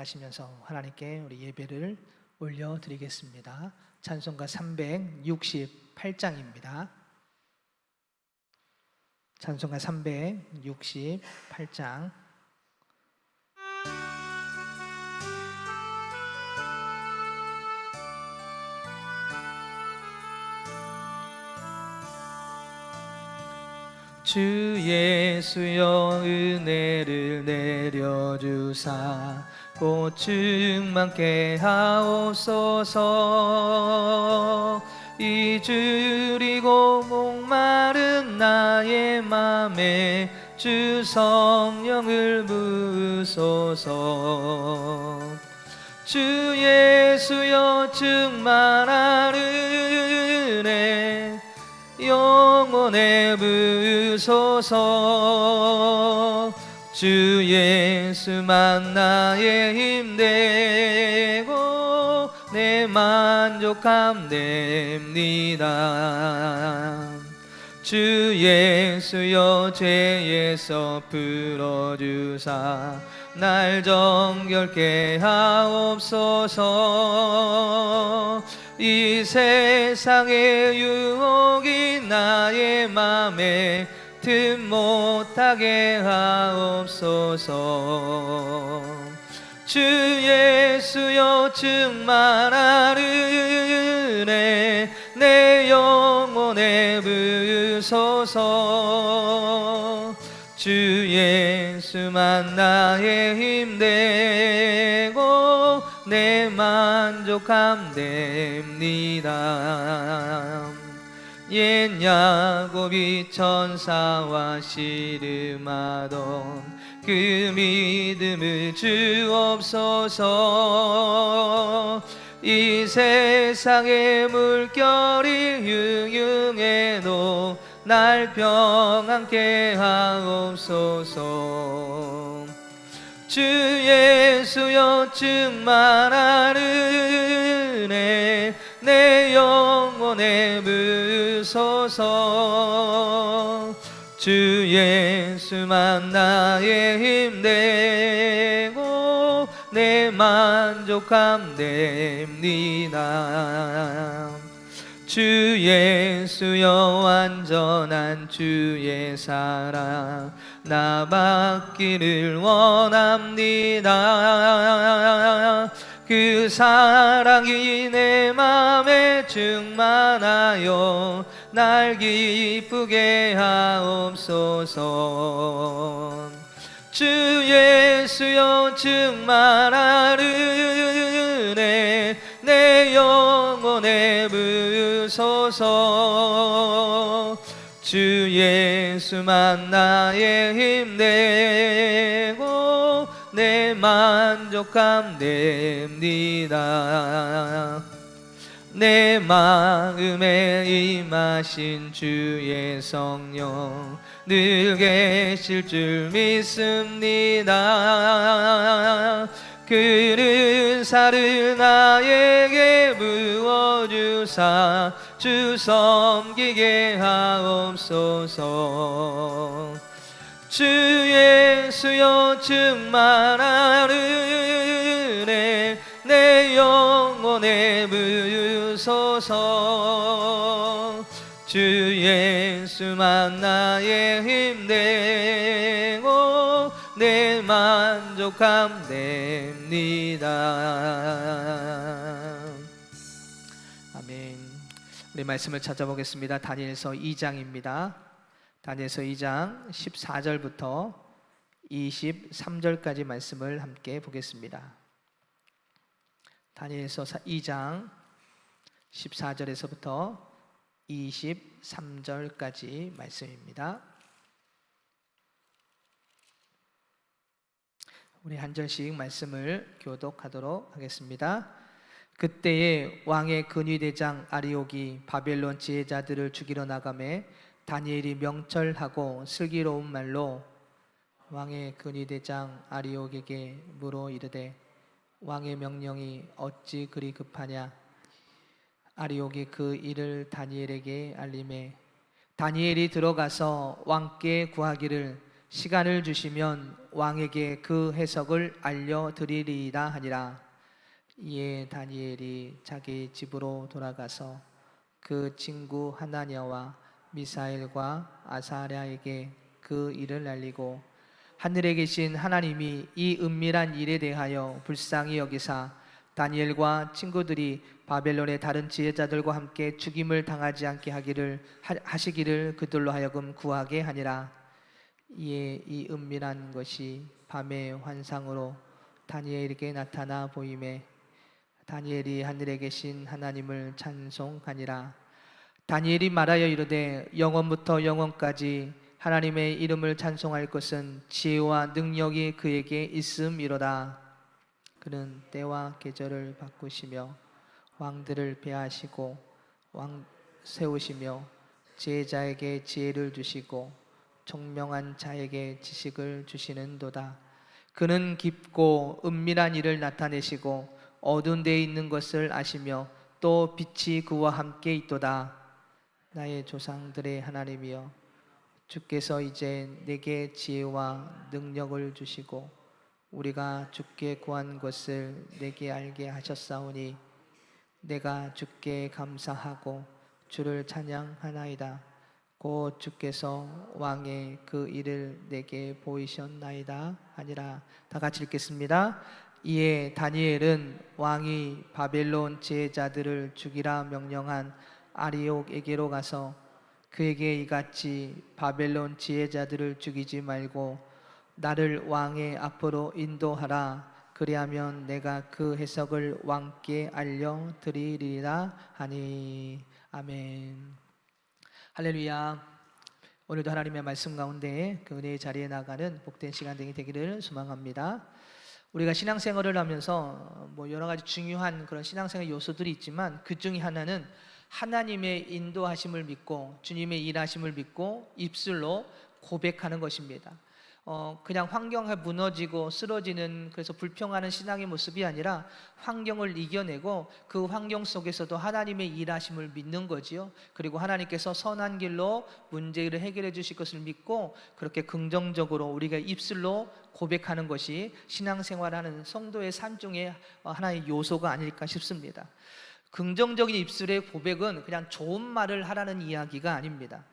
생각하시면서 하나님께 우리 예배를 올려드리겠습니다. 찬송가 368장입니다. 찬송가 368장. 주 예수여 은혜를 내려주사 곧 충만케 하옵소서. 이주리고 목마른 나의 맘에 주 성령을 부으소서. 주 예수여 충만한 은혜 영원에 부으소서. 주 예수만 나의 힘되고 내 만족함 됩니다. 주 예수여 죄에서 풀어주사 날 정결케 하옵소서. 이 세상의 유혹이 나의 맘에 틈 못하게 하옵소서. 주 예수여 충만한 은혜 내 영혼에 부으소서. 주 예수만 나의 힘되고 내 만족함 됩니다. 옛 야곱이 천사와 씨름하던 그 믿음을 주옵소서. 이 세상의 물결이 흉흉해도 날 평안케 하옵소서. 주 예수여 충만한 은혜 내 영혼에 부으소서. 주 예수만 나의 힘되고 내 만족함 됩니다. 주 예수여 완전한 주의 사랑 나 받기를 원합니다. 그 사랑이 내 맘에 충만하여 날 기쁘게 하옵소서. 주 예수여 충만한 은혜 내 영혼에 부으소서. 주 예수만 나의 힘되고 내 만족함 됩니다. 내 마음에 임하신 주의 성령 늘 계실 줄 믿습니다. 그는 살을 나에게 부어주사 주 섬기게 하옵소서. 주 예수여 충만한 은혜 내 영혼에 부으소서. 주 예수만 나의 힘되고 내 만족함 됩니다. 아멘. 우리 말씀을 찾아보겠습니다. 다니엘서 2장입니다. 다니엘서 2장 14절부터 23절까지 말씀을 함께 보겠습니다. 다니엘서 2장 14절에서부터 23절까지 말씀입니다. 우리 한 절씩 말씀을 교독하도록 하겠습니다. 그때에 왕의 근위대장 아리옥이 바벨론 지혜자들을 죽이러 나가매 다니엘이 명철하고 슬기로운 말로 왕의 근위대장 아리옥에게 물어 이르되 왕의 명령이 어찌 그리 급하냐. 아리옥이 그 일을 다니엘에게 알림해 다니엘이 들어가서 왕께 구하기를 시간을 주시면 왕에게 그 해석을 알려드리리이다 하니라. 이에 다니엘이 자기 집으로 돌아가서 그 친구 하나냐와 미사엘과 아사랴에게 그 일을 알리고 하늘에 계신 하나님이 이 은밀한 일에 대하여 불쌍히 여기사 다니엘과 친구들이 바벨론의 다른 지혜자들과 함께 죽임을 당하지 않게 하시기를 그들로 하여금 구하게 하니라. 이에 이 은밀한 것이 밤의 환상으로 다니엘에게 나타나 보임에 다니엘이 하늘에 계신 하나님을 찬송하니라. 다니엘이 말하여 이르되 영원부터 영원까지 하나님의 이름을 찬송할 것은 지혜와 능력이 그에게 있음이로다. 그는 때와 계절을 바꾸시며 왕들을 배하시고 왕 세우시며 지혜자에게 지혜를 주시고 총명한 자에게 지식을 주시는도다. 그는 깊고 은밀한 일을 나타내시고 어두운 데에 있는 것을 아시며 또 빛이 그와 함께 있도다. 나의 조상들의 하나님이여, 주께서 이제 내게 지혜와 능력을 주시고 우리가 주께 구한 것을 내게 알게 하셨사오니 내가 주께 감사하고 주를 찬양하나이다. 곧 주께서 왕의 그 일을 내게 보이셨나이다 하니라. 다 같이 읽겠습니다. 이에 다니엘은 왕이 바벨론 지혜자들을 죽이라 명령한 아리옥에게로 가서 그에게 이같이 바벨론 지혜자들을 죽이지 말고 나를 왕의 앞으로 인도하라. 그리하면 내가 그 해석을 왕께 알려드리리라 하니. 아멘. 할렐루야. 오늘도 하나님의 말씀 가운데 그 은혜의 자리에 나가는 복된 시간 되기를 소망합니다. 우리가 신앙생활을 하면서 여러 가지 중요한 그런 신앙생활 요소들이 있지만 그 중에 하나는 하나님의 인도하심을 믿고 주님의 일하심을 믿고 입술로 고백하는 것입니다. 그냥 환경에 무너지고 쓰러지는, 그래서 불평하는 신앙의 모습이 아니라 환경을 이겨내고 그 환경 속에서도 하나님의 일하심을 믿는 거지요. 그리고 하나님께서 선한 길로 문제를 해결해 주실 것을 믿고 그렇게 긍정적으로 우리가 입술로 고백하는 것이 신앙생활하는 성도의 삶 중에 하나의 요소가 아닐까 싶습니다. 긍정적인 입술의 고백은 그냥 좋은 말을 하라는 이야기가 아닙니다.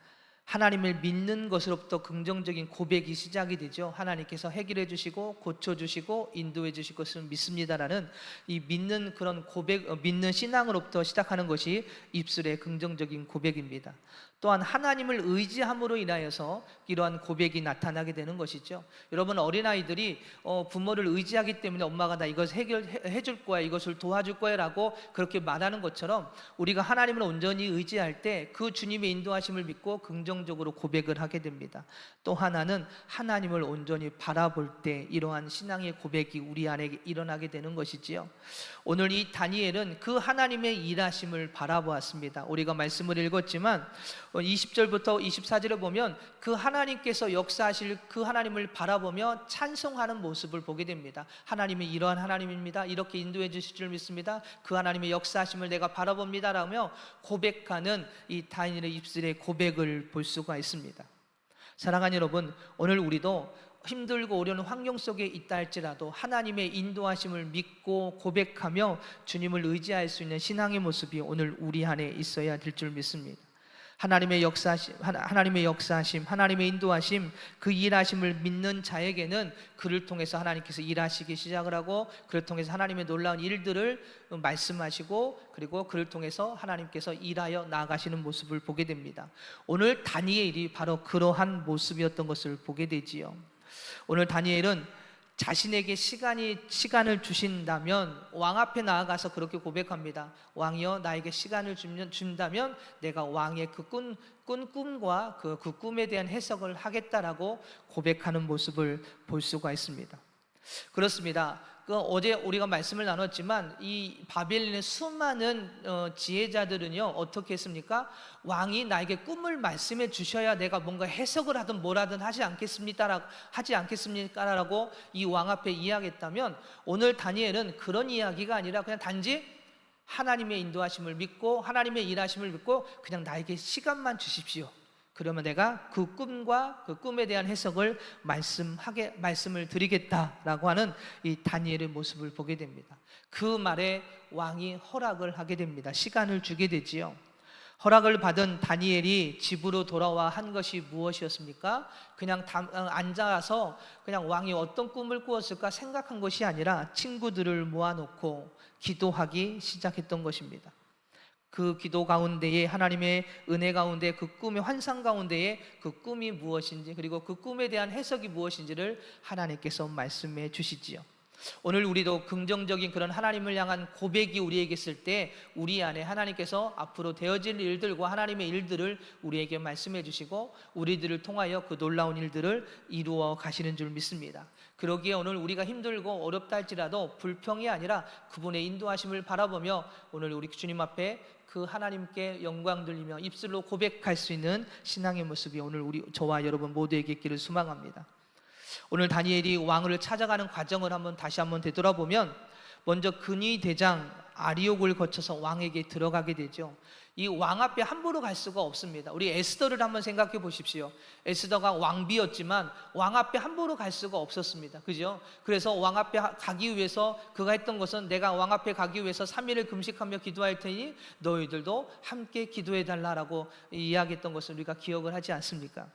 하나님을 믿는 것으로부터 긍정적인 고백이 시작이 되죠. 하나님께서 해결해 주시고 고쳐 주시고 인도해 주실 것을 믿습니다라는 이 믿는 그런 고백, 믿는 신앙으로부터 시작하는 것이 입술의 긍정적인 고백입니다. 또한 하나님을 의지함으로 인하여서 이러한 고백이 나타나게 되는 것이죠. 여러분, 어린아이들이 부모를 의지하기 때문에 엄마가 나 이것을 해결해 줄 거야, 이것을 도와줄 거야 라고 그렇게 말하는 것처럼 우리가 하나님을 온전히 의지할 때 그 주님의 인도하심을 믿고 긍정적으로 고백을 하게 됩니다. 또 하나는 하나님을 온전히 바라볼 때 이러한 신앙의 고백이 우리 안에 일어나게 되는 것이지요. 오늘 이 다니엘은 그 하나님의 일하심을 바라보았습니다. 우리가 말씀을 읽었지만 20절부터 24절에 보면 그 하나님께서 역사하실 그 하나님을 바라보며 찬송하는 모습을 보게 됩니다. 하나님이 이러한 하나님입니다. 이렇게 인도해 주실 줄 믿습니다. 그 하나님의 역사하심을 내가 바라봅니다 라며 고백하는 이 다니엘의 입술의 고백을 볼 수가 있습니다. 사랑하는 여러분, 오늘 우리도 힘들고 어려운 환경 속에 있다 할지라도 하나님의 인도하심을 믿고 고백하며 주님을 의지할 수 있는 신앙의 모습이 오늘 우리 안에 있어야 될 줄 믿습니다. 하나님의 역사하심, 하나님의 인도하심, 그 일하심을 믿는 자에게는 그를 통해서 하나님께서 일하시기 시작을 하고 그를 통해서 하나님의 놀라운 일들을 말씀하시고 그리고 그를 통해서 하나님께서 일하여 나아가시는 모습을 보게 됩니다. 오늘 다니엘이 바로 그러한 모습이었던 것을 보게 되지요. 오늘 다니엘은 자신에게 시간을 주신다면 왕 앞에 나아가서 그렇게 고백합니다. 왕이여, 나에게 시간을 준다면 내가 왕의 그 꿈과 그 꿈에 대한 해석을 하겠다라고 고백하는 모습을 볼 수가 있습니다. 그렇습니다. 어제 우리가 말씀을 나눴지만 이 바벨론의 수많은 지혜자들은요 어떻게 했습니까? 왕이 나에게 꿈을 말씀해 주셔야 내가 뭔가 해석을 하든 뭐라든 하지 않겠습니까라고 이 왕 앞에 이야기했다면, 오늘 다니엘은 그런 이야기가 아니라 그냥 단지 하나님의 인도하심을 믿고 하나님의 일하심을 믿고 그냥 나에게 시간만 주십시오, 그러면 내가 그 꿈과 그 꿈에 대한 해석을 말씀을 드리겠다라고 하는 이 다니엘의 모습을 보게 됩니다. 그 말에 왕이 허락을 하게 됩니다. 시간을 주게 되지요. 허락을 받은 다니엘이 집으로 돌아와 한 것이 무엇이었습니까? 그냥 앉아서 그냥 왕이 어떤 꿈을 꾸었을까 생각한 것이 아니라 친구들을 모아놓고 기도하기 시작했던 것입니다. 그 기도 가운데에 하나님의 은혜 가운데 그 꿈의 환상 가운데에 그 꿈이 무엇인지 그리고 그 꿈에 대한 해석이 무엇인지를 하나님께서 말씀해 주시지요. 오늘 우리도 긍정적인 그런 하나님을 향한 고백이 우리에게 있을 때 우리 안에 하나님께서 앞으로 되어질 일들과 하나님의 일들을 우리에게 말씀해 주시고 우리들을 통하여 그 놀라운 일들을 이루어 가시는 줄 믿습니다. 그러기에 오늘 우리가 힘들고 어렵다 할지라도 불평이 아니라 그분의 인도하심을 바라보며 오늘 우리 주님 앞에 그 하나님께 영광 돌리며 입술로 고백할 수 있는 신앙의 모습이 오늘 저와 여러분 모두에게 있기를 소망합니다. 오늘 다니엘이 왕을 찾아가는 과정을 다시 한번 되돌아보면 먼저 근위 대장 아리옥을 거쳐서 왕에게 들어가게 되죠. 이 왕 앞에 함부로 갈 수가 없습니다. 우리 에스더를 한번 생각해 보십시오. 에스더가 왕비였지만 왕 앞에 함부로 갈 수가 없었습니다. 그죠? 그래서 왕 앞에 가기 위해서 그가 했던 것은 내가 왕 앞에 가기 위해서 3일을 금식하며 기도할 테니 너희들도 함께 기도해 달라라고 이야기했던 것을 우리가 기억을 하지 않습니까?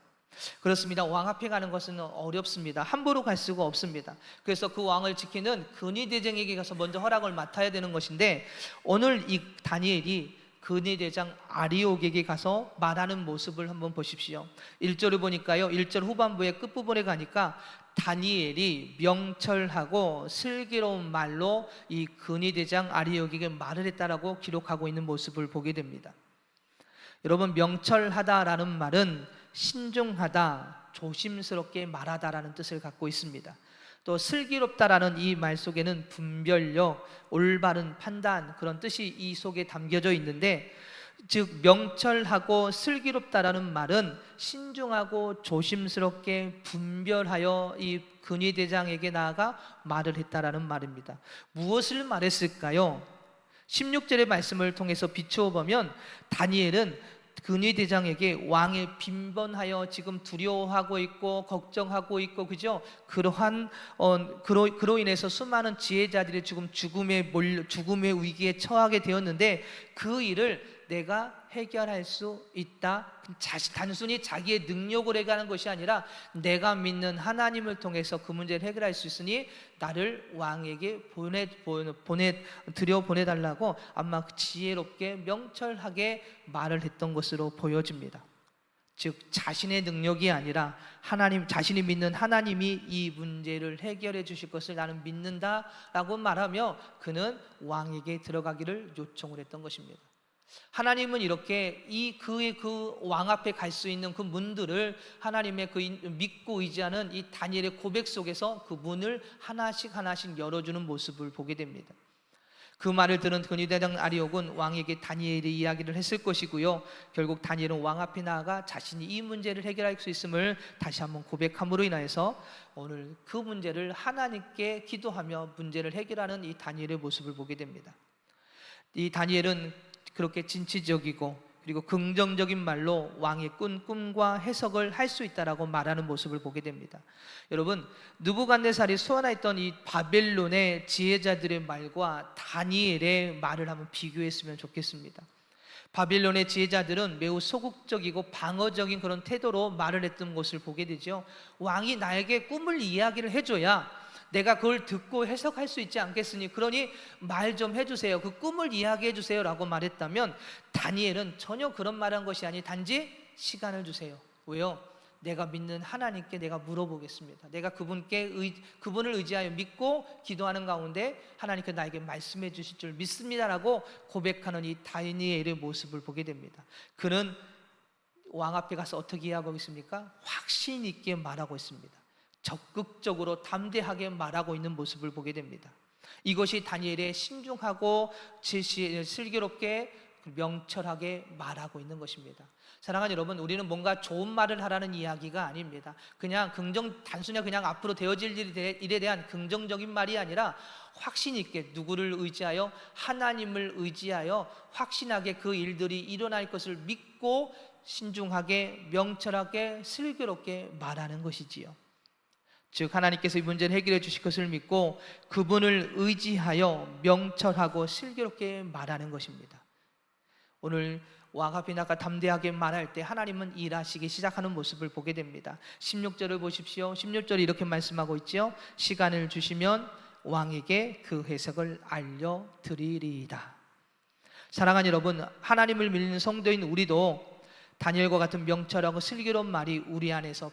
그렇습니다. 왕 앞에 가는 것은 어렵습니다. 함부로 갈 수가 없습니다. 그래서 그 왕을 지키는 근위대장에게 가서 먼저 허락을 맡아야 되는 것인데 오늘 이 다니엘이 근위대장 아리옥에게 가서 말하는 모습을 한번 보십시오. 1절을 보니까요, 1절 후반부의 끝부분에 가니까 다니엘이 명철하고 슬기로운 말로 이 근위대장 아리옥에게 말을 했다라고 기록하고 있는 모습을 보게 됩니다. 여러분, 명철하다라는 말은 신중하다, 조심스럽게 말하다라는 뜻을 갖고 있습니다. 또 슬기롭다라는 이 말 속에는 분별력, 올바른 판단 그런 뜻이 이 속에 담겨져 있는데 즉 명철하고 슬기롭다라는 말은 신중하고 조심스럽게 분별하여 이 근위대장에게 나아가 말을 했다라는 말입니다. 무엇을 말했을까요? 16절의 말씀을 통해서 비추어 보면 다니엘은 근위대장에게 왕에 빈번하여 지금 두려워하고 있고 걱정하고 있고 그죠? 그로 인해서 수많은 지혜자들이 지금 죽음의 위기에 처하게 되었는데 그 일을 내가 해결할 수 있다. 단순히 자기의 능력을 해결하는 것이 아니라 내가 믿는 하나님을 통해서 그 문제를 해결할 수 있으니 나를 왕에게 보내달라고 아마 지혜롭게 명철하게 말을 했던 것으로 보여집니다. 즉 자신의 능력이 아니라 자신이 믿는 하나님이 이 문제를 해결해 주실 것을 나는 믿는다라고 말하며 그는 왕에게 들어가기를 요청을 했던 것입니다. 하나님은 이렇게 그 왕 앞에 갈 수 있는 그 문들을 하나님의 믿고 의지하는 이 다니엘의 고백 속에서 그 문을 하나씩 열어주는 모습을 보게 됩니다. 그 말을 들은 근위대장 아리옥은 왕에게 다니엘의 이야기를 했을 것이고요. 결국 다니엘은 왕 앞에 나아가 자신이 이 문제를 해결할 수 있음을 다시 한번 고백함으로 인하여서 오늘 그 문제를 하나님께 기도하며 문제를 해결하는 이 다니엘의 모습을 보게 됩니다. 이 다니엘은 그렇게 진취적이고 그리고 긍정적인 말로 왕의 꿈과 해석을 할 수 있다라고 말하는 모습을 보게 됩니다. 여러분, 느부갓네살이 소환했던 이 바벨론의 지혜자들의 말과 다니엘의 말을 한번 비교했으면 좋겠습니다. 바벨론의 지혜자들은 매우 소극적이고 방어적인 그런 태도로 말을 했던 것을 보게 되죠. 왕이 나에게 꿈을 이야기를 해줘야 내가 그걸 듣고 해석할 수 있지 않겠으니 그러니 말 좀 해주세요. 그 꿈을 이야기해 주세요 라고 말했다면 다니엘은 전혀 그런 말한 것이 아니 단지 시간을 주세요. 왜요? 내가 믿는 하나님께 내가 물어보겠습니다. 내가 그분을 의지하여 믿고 기도하는 가운데 하나님께 나에게 말씀해 주실 줄 믿습니다라고 고백하는 이 다니엘의 모습을 보게 됩니다. 그는 왕 앞에 가서 어떻게 이야기하고 있습니까? 확신 있게 말하고 있습니다. 적극적으로 담대하게 말하고 있는 모습을 보게 됩니다. 이것이 다니엘의 신중하고 슬기롭게 명철하게 말하고 있는 것입니다. 사랑하는 여러분, 우리는 뭔가 좋은 말을 하라는 이야기가 아닙니다. 단순히 그냥 앞으로 되어질 일에 대한 긍정적인 말이 아니라 확신 있게 누구를 의지하여 하나님을 의지하여 확신하게 그 일들이 일어날 것을 믿고 신중하게, 명철하게, 슬기롭게 말하는 것이지요. 즉 하나님께서 이 문제를 해결해 주실 것을 믿고 그분을 의지하여 명철하고 슬기롭게 말하는 것입니다. 오늘 와가비나가 담대하게 말할 때 하나님은 일하시기 시작하는 모습을 보게 됩니다. 16절을 보십시오. 16절이 이렇게 말씀하고 있죠. 시간을 주시면 왕에게 그 해석을 알려드리리이다. 사랑하는 여러분, 하나님을 믿는 성도인 우리도 다니엘과 같은 명철하고 슬기로운 말이 우리 안에서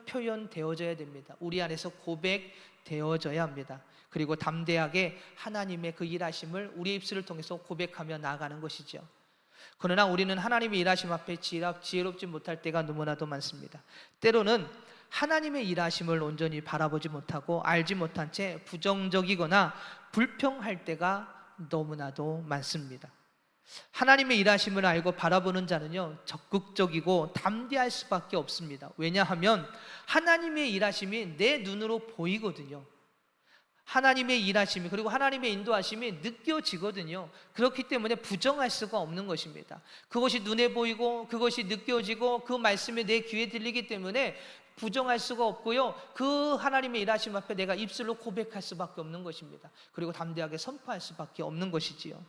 표현되어져야 됩니다. 우리 안에서 고백되어져야 합니다. 그리고 담대하게 하나님의 그 일하심을 우리의 입술을 통해서 고백하며 나아가는 것이죠. 그러나 우리는 하나님의 일하심 앞에 지혜롭지 못할 때가 너무나도 많습니다. 때로는 하나님의 일하심을 온전히 바라보지 못하고 알지 못한 채 부정적이거나 불평할 때가 너무나도 많습니다. 하나님의 일하심을 알고 바라보는 자는요, 적극적이고 담대할 수밖에 없습니다. 왜냐하면 하나님의 일하심이 내 눈으로 보이거든요. 하나님의 일하심이, 그리고 하나님의 인도하심이 느껴지거든요. 그렇기 때문에 부정할 수가 없는 것입니다. 그것이 눈에 보이고 그것이 느껴지고 그 말씀이 내 귀에 들리기 때문에 부정할 수가 없고요, 그 하나님의 일하심 앞에 내가 입술로 고백할 수밖에 없는 것입니다. 그리고 담대하게 선포할 수밖에 없는 것이지요.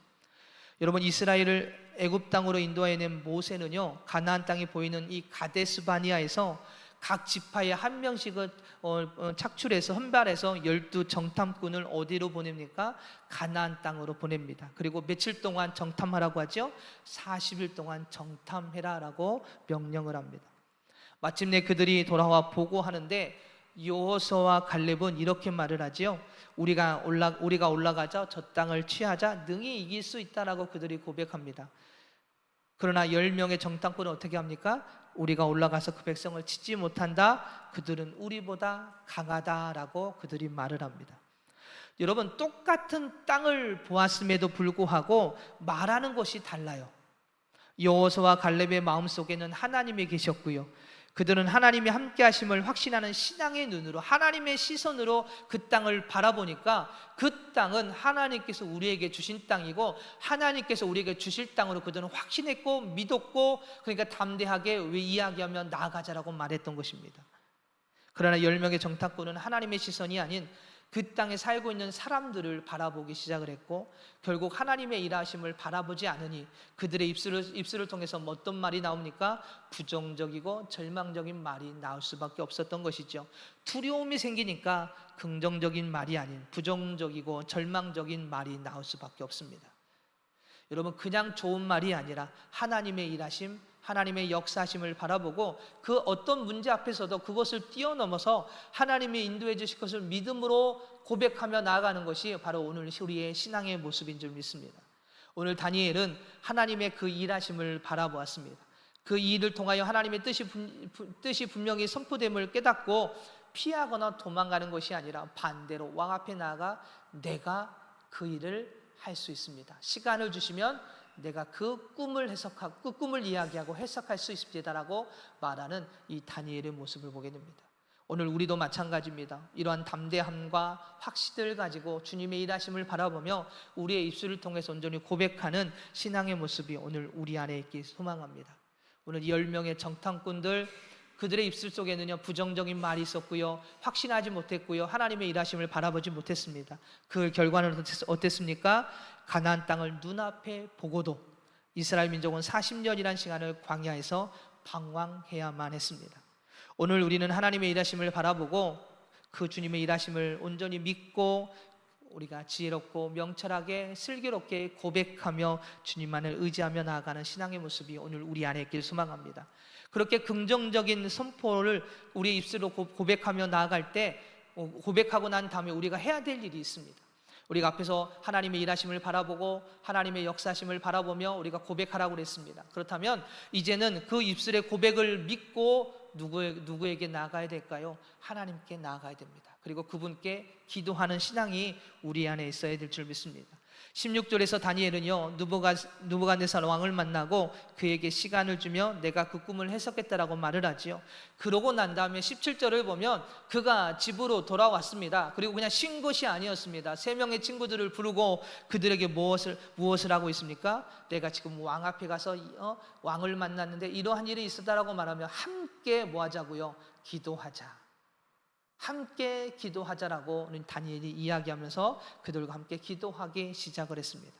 여러분, 이스라엘을 애굽 땅으로 인도해낸 모세는요, 가나안 땅이 보이는 이 가데스 바니아에서 각 지파에 한 명씩을 착출해서 헌발해서 12 정탐꾼을 어디로 보냅니까? 가나안 땅으로 보냅니다. 그리고 며칠 동안 정탐하라고 하죠? 40일 동안 정탐해라라고 명령을 합니다. 마침내 그들이 돌아와 보고하는데 여호수아와 갈렙은 이렇게 말을 하지요. 우리가 올라가자 저 땅을 취하자 능히 이길 수 있다라고 그들이 고백합니다. 그러나 10명의 정탐꾼은 어떻게 합니까? 우리가 올라가서 그 백성을 치지 못한다. 그들은 우리보다 강하다라고 그들이 말을 합니다. 여러분, 똑같은 땅을 보았음에도 불구하고 말하는 것이 달라요. 여호수아와 갈렙의 마음속에는 하나님이 계셨고요, 그들은 하나님이 함께 하심을 확신하는 신앙의 눈으로, 하나님의 시선으로 그 땅을 바라보니까 그 땅은 하나님께서 우리에게 주신 땅이고 하나님께서 우리에게 주실 땅으로 그들은 확신했고 믿었고, 그러니까 담대하게 이야기하며 나아가자라고 말했던 것입니다. 그러나 10명의 정탐꾼은 하나님의 시선이 아닌 그 땅에 살고 있는 사람들을 바라보기 시작을 했고, 결국 하나님의 일하심을 바라보지 않으니 그들의 입술을 통해서 어떤 말이 나옵니까? 부정적이고 절망적인 말이 나올 수밖에 없었던 것이죠. 두려움이 생기니까 긍정적인 말이 아닌 부정적이고 절망적인 말이 나올 수밖에 없습니다. 여러분, 그냥 좋은 말이 아니라 하나님의 일하심, 하나님의 역사하심을 바라보고 그 어떤 문제 앞에서도 그것을 뛰어넘어서 하나님이 인도해 주실 것을 믿음으로 고백하며 나아가는 것이 바로 오늘 우리의 신앙의 모습인 줄 믿습니다. 오늘 다니엘은 하나님의 그 일하심을 바라보았습니다. 그 일을 통하여 하나님의 뜻이 분명히 선포됨을 깨닫고 피하거나 도망가는 것이 아니라 반대로 왕 앞에 나아가 내가 그 일을 할 수 있습니다. 시간을 주시면 내가 그 꿈을 해석하고 그 꿈을 이야기하고 해석할 수 있습니다라고 말하는 이 다니엘의 모습을 보게 됩니다. 오늘 우리도 마찬가지입니다. 이러한 담대함과 확신을 가지고 주님의 일하심을 바라보며 우리의 입술을 통해서 온전히 고백하는 신앙의 모습이 오늘 우리 안에 있길 소망합니다. 오늘 10명의 정탐꾼들, 그들의 입술 속에는요 부정적인 말이 있었고요, 확신하지 못했고요, 하나님의 일하심을 바라보지 못했습니다. 그 결과는 어땠습니까? 가나안 땅을 눈앞에 보고도 이스라엘 민족은 40년이라는 시간을 광야에서 방황해야만 했습니다. 오늘 우리는 하나님의 일하심을 바라보고 그 주님의 일하심을 온전히 믿고 우리가 지혜롭고 명철하게 슬기롭게 고백하며 주님만을 의지하며 나아가는 신앙의 모습이 오늘 우리 안에 있길 소망합니다. 그렇게 긍정적인 선포를 우리의 입술로 고백하며 나아갈 때, 고백하고 난 다음에 우리가 해야 될 일이 있습니다. 우리가 앞에서 하나님의 일하심을 바라보고 하나님의 역사심을 바라보며 우리가 고백하라고 그랬습니다. 그렇다면 이제는 그 입술의 고백을 믿고 누구에게 나아가야 될까요? 하나님께 나아가야 됩니다. 그리고 그분께 기도하는 신앙이 우리 안에 있어야 될 줄 믿습니다. 16절에서 다니엘은요 느부갓네살 왕을 만나고 그에게 시간을 주며 내가 그 꿈을 해석했다라고 말을 하지요. 그러고 난 다음에 17절을 보면 그가 집으로 돌아왔습니다. 그리고 그냥 쉰 것이 아니었습니다. 3명의 친구들을 부르고 그들에게 무엇을 하고 있습니까? 내가 지금 왕 앞에 가서 왕을 만났는데 이러한 일이 있었다라고 말하며 함께 뭐 하자고요? 기도하자. 함께 기도하자라고 다니엘이 이야기하면서 그들과 함께 기도하기 시작을 했습니다.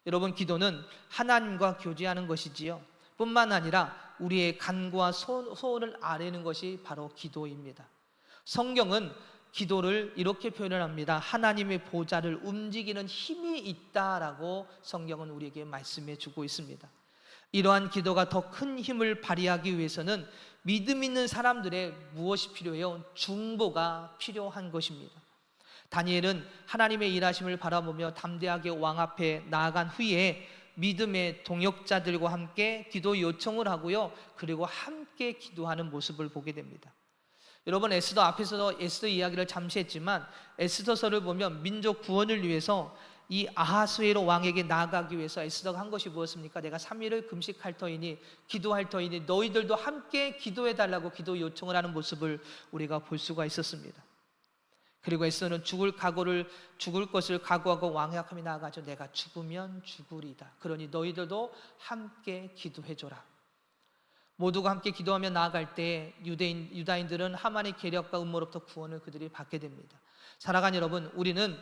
여러분, 기도는 하나님과 교제하는 것이지요. 뿐만 아니라 우리의 간구와 소원을 아뢰는 것이 바로 기도입니다. 성경은 기도를 이렇게 표현을 합니다. 하나님의 보좌를 움직이는 힘이 있다라고 성경은 우리에게 말씀해 주고 있습니다. 이러한 기도가 더 큰 힘을 발휘하기 위해서는 믿음 있는 사람들의 무엇이 필요해요? 중보가 필요한 것입니다. 다니엘은 하나님의 일하심을 바라보며 담대하게 왕 앞에 나아간 후에 믿음의 동역자들과 함께 기도 요청을 하고요, 그리고 함께 기도하는 모습을 보게 됩니다. 여러분, 에스더 앞에서도 에스더 이야기를 잠시 했지만 에스더서를 보면 민족 구원을 위해서 이 아하수에로 왕에게 나아가기 위해서 에스더가 한 것이 무엇입니까? 내가 3일을 금식할 터이니 기도할 터이니 너희들도 함께 기도해달라고 기도 요청을 하는 모습을 우리가 볼 수가 있었습니다. 그리고 에스더는 죽을 것을 각오하고 왕의 앞에 나아가죠. 내가 죽으면 죽으리다. 그러니 너희들도 함께 기도해줘라. 모두가 함께 기도하며 나아갈 때 유다인들은 하만의 계략과 음모로부터 구원을 그들이 받게 됩니다. 사랑하는 여러분, 우리는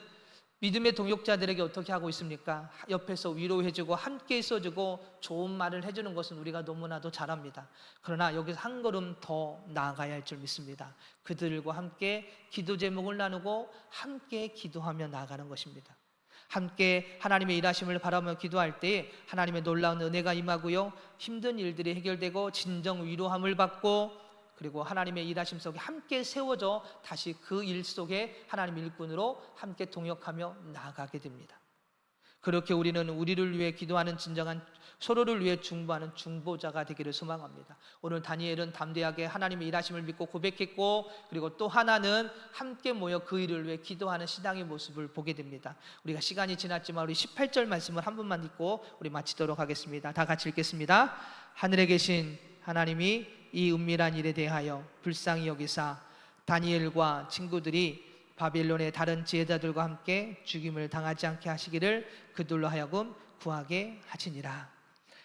믿음의 동역자들에게 어떻게 하고 있습니까? 옆에서 위로해주고 함께 있어주고 좋은 말을 해주는 것은 우리가 너무나도 잘합니다. 그러나 여기서 한 걸음 더 나아가야 할 줄 믿습니다. 그들과 함께 기도 제목을 나누고 함께 기도하며 나아가는 것입니다. 함께 하나님의 일하심을 바라보며 기도할 때 하나님의 놀라운 은혜가 임하고요, 힘든 일들이 해결되고 진정 위로함을 받고, 그리고 하나님의 일하심 속에 함께 세워져 다시 그 일 속에 하나님의 일꾼으로 함께 동역하며 나아가게 됩니다. 그렇게 우리는 우리를 위해 기도하는 진정한, 서로를 위해 중보하는 중보자가 되기를 소망합니다. 오늘 다니엘은 담대하게 하나님의 일하심을 믿고 고백했고, 그리고 또 하나는 함께 모여 그 일을 위해 기도하는 신앙의 모습을 보게 됩니다. 우리가 시간이 지났지만 우리 18절 말씀을 한 번만 읽고 우리 마치도록 하겠습니다. 다 같이 읽겠습니다. 하늘에 계신 하나님이 이 은밀한 일에 대하여 불쌍히 여기사 다니엘과 친구들이 바빌론의 다른 지혜자들과 함께 죽임을 당하지 않게 하시기를 그들로 하여금 구하게 하시니라.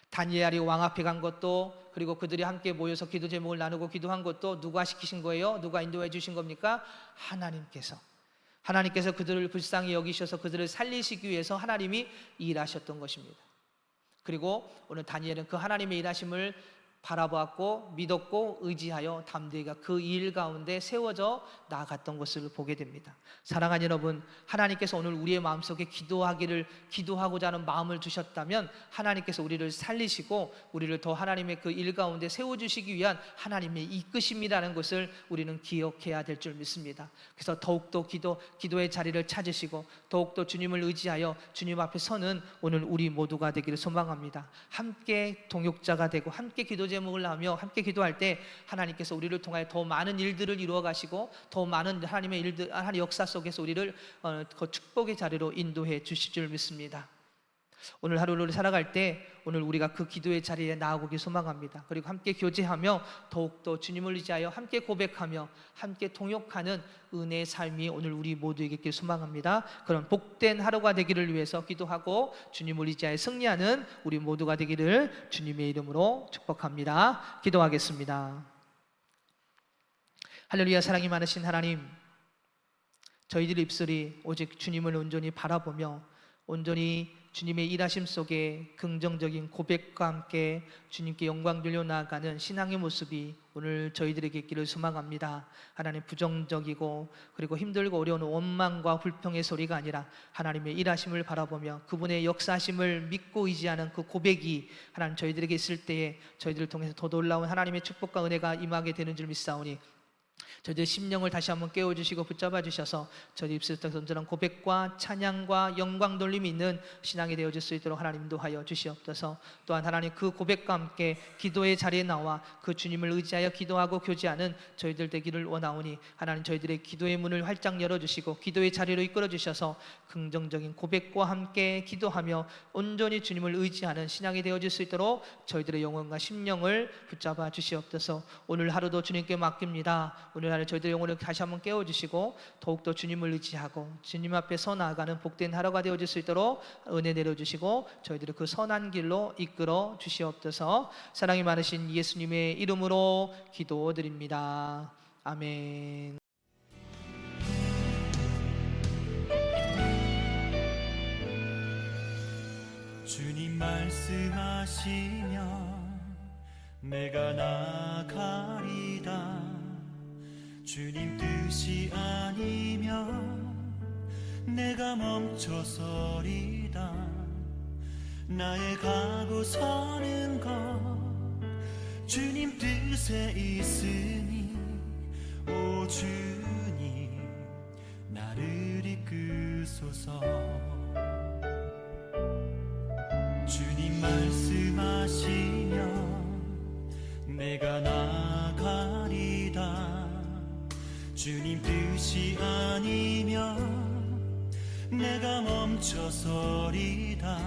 다니엘이 왕 앞에 간 것도, 그리고 그들이 함께 모여서 기도 제목을 나누고 기도한 것도 누가 시키신 거예요? 누가 인도해 주신 겁니까? 하나님께서 그들을 불쌍히 여기셔서 그들을 살리시기 위해서 하나님이 일하셨던 것입니다. 그리고 오늘 다니엘은 그 하나님의 일하심을 바라보았고 믿었고 의지하여 담대히가 그 일 가운데 세워져 나아갔던 것을 보게 됩니다. 사랑하는 여러분, 하나님께서 오늘 우리의 마음속에 기도하고자 하는 마음을 주셨다면 하나님께서 우리를 살리시고 우리를 더 하나님의 그 일 가운데 세워주시기 위한 하나님의 이끄심이라는 것을 우리는 기억해야 될 줄 믿습니다. 그래서 더욱더 기도의 자리를 찾으시고 더욱더 주님을 의지하여 주님 앞에 서는 오늘 우리 모두가 되기를 소망합니다. 함께 동역자가 되고 함께 기도 제목을 하며 함께 기도할 때 하나님께서 우리를 통하여 더 많은 일들을 이루어 가시고 더 많은 하나님의 일들, 하나님의 역사 속에서 우리를 그 축복의 자리로 인도해 주실 줄 믿습니다. 오늘 하루를 살아갈 때 오늘 우리가 그 기도의 자리에 나아오기 소망합니다. 그리고 함께 교제하며 더욱더 주님을 의지하여 함께 고백하며 함께 동역하는 은혜의 삶이 오늘 우리 모두에게 있길 소망합니다. 그런 복된 하루가 되기를 위해서 기도하고 주님을 의지하여 승리하는 우리 모두가 되기를 주님의 이름으로 축복합니다. 기도하겠습니다. 할렐루야. 사랑이 많으신 하나님, 저희들 입술이 오직 주님을 온전히 바라보며 온전히 주님의 일하심 속에 긍정적인 고백과 함께 주님께 영광 돌려 나아가는 신앙의 모습이 오늘 저희들에게 있기를 소망합니다. 하나님, 부정적이고 그리고 힘들고 어려운 원망과 불평의 소리가 아니라 하나님의 일하심을 바라보며 그분의 역사하심을 믿고 의지하는 그 고백이 하나님 저희들에게 있을 때에 저희들을 통해서 더 놀라운 하나님의 축복과 은혜가 임하게 되는 줄 믿사오니 저희들의 심령을 다시 한번 깨워주시고 붙잡아 주셔서 저희 입술에서 던져는 고백과 찬양과 영광 돌림이 있는 신앙이 되어질 수 있도록 하나님 인도하여 주시옵소서. 또한 하나님 그 고백과 함께 기도의 자리에 나와 그 주님을 의지하여 기도하고 교제하는 저희들 되기를 원하오니 하나님 저희들의 기도의 문을 활짝 열어주시고 기도의 자리로 이끌어 주셔서 긍정적인 고백과 함께 기도하며 온전히 주님을 의지하는 신앙이 되어질 수 있도록 저희들의 영혼과 심령을 붙잡아 주시옵소서. 오늘 하루도 주님께 맡깁니다. 오늘 하루 저희들의 영혼을 다시 한번 깨워주시고 더욱더 주님을 의지하고 주님 앞에 서 나아가는 복된 하루가 되어질 수 있도록 은혜 내려주시고 저희들을 그 선한 길로 이끌어 주시옵소서. 사랑이 많으신 예수님의 이름으로 기도드립니다. 아멘. 주님 말씀하시면 내가 나가리다. 주님 뜻이 아니면 내가 멈춰서리다. 나의 가고 서는 것 주님 뜻에 있으니 오 주님 나를 이끄소서. 주님 말씀하시면 내가 나가리다. 주님 뜻이 아니면 내가 멈춰서리다.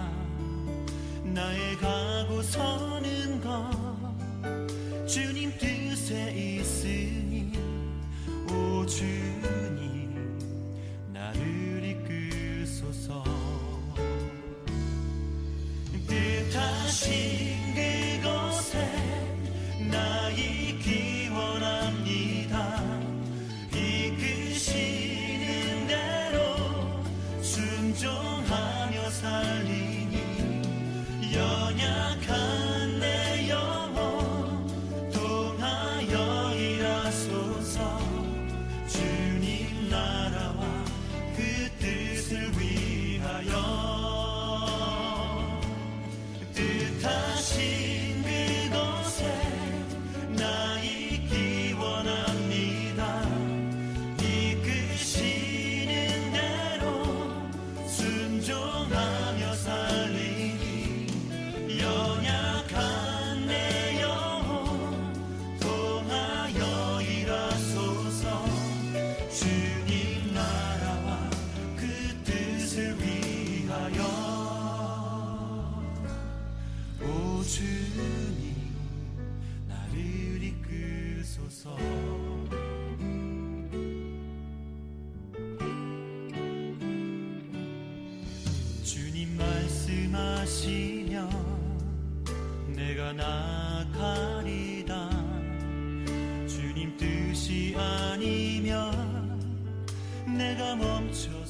나의 가고 서는 것 주님 뜻에 있으니 오 주님 나를 이끄소서. 뜻하신 그곳에 나 있기 원합니다. 이끄시는 대로 순종하며 살리니 연약한 내 영혼 통하여 일하소서. 주님 나라와 그 뜻을 위하여 뜻하신 그곳에 나 있기 원합니다. 이끄시는 대로 순종하며 살리니 연약한 내 영혼 통하여 일하소서. 주님 나라와 그 뜻을 위하여 오 주님 나를 이끄소서. 주님 말씀하시면 내가 나가리다. 주님 뜻이 아니면 내가 멈춰